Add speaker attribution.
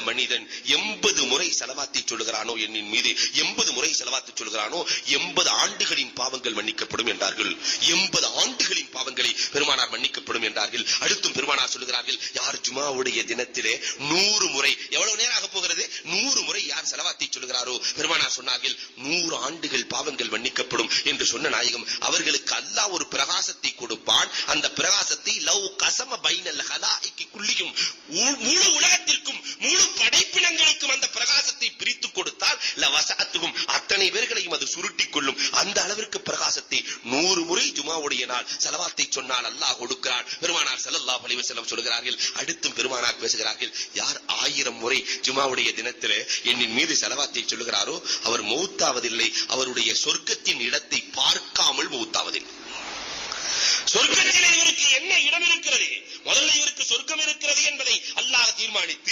Speaker 1: மனிதன் 80 முறை ஸலவாத்தை சொல்லுகிறானோ என்னின் மீது 80 முறை ஸலவாத்தை சொல்லுகிறானோ 80 ஆண்டுகளின் பாவங்கள் மன்னிக்கப்படும் என்றார்கள். 80 ஆண்டுகளின் பாவங்களை பெருமானார் மன்னிக்கப்படும் என்றார்கள். அடுத்தும் பெருமானார் சொல்லுகிறார்கள், யார் ஜுமாவுடைய தினத்திலே 100 முறை, எவ்வளவு நேரம் ஆக போகிறது, 100 முறை யார் ஸலவாத்தை சொல்லுகிறாரோ பெருமானார் சொன்னார்கள் 100 ஆண்டுகள் பாவங்கள் மன்னிக்கப்படும் என்று சொன்ன நாயகம் அவர்களுக்கு அல்லாஹ் ஒரு பிரகாசத்தை கொடுப்பான். அந்த பிரகாசத்தை லவ் கஸம பைனல் ஹலாயிகி குல்லியும், முழு உலகத்திற்கும் முழு படைப்பினங்களுக்கும் அந்த பிரகாசத்தை பிரித்து கொடுத்தால் லவஸஅத்துஹும், அத்தனை பேர்களையும் அது சுருட்டிக் கொள்ளும். அந்த அளவிற்கு பிரகாசத்தை 100 முறை ஜுமாவுடைய நாள் ஸலவாத்தை சொன்னால் அல்லாஹ் கொடுக்கிறான். பெருமானார் ஸல்லல்லாஹு அலைஹி வஸல்லம் சொல்கிறார்கள். அடுத்தும் பெருமானார் பேசுகிறார்கள், யார் 1000 முறை ஜுமாவுடைய தினத்திலே என்னின் மீது ஸலவாத்தை சொல்லுகிறாரோ அவர் மௌத்தாவதில்லை, அவருடைய சொர்க்கத்தின் இடத்தை பார்க்காமல் மௌத்தாவதில்லை. சொர்க்கத்திலே இவருக்கு என்ன இடம் இருக்கிறது, முதல்ல இவருக்கு சொர்க்கம் இருக்கிறது என்பதை அல்லாஹ் தீர்மானித்து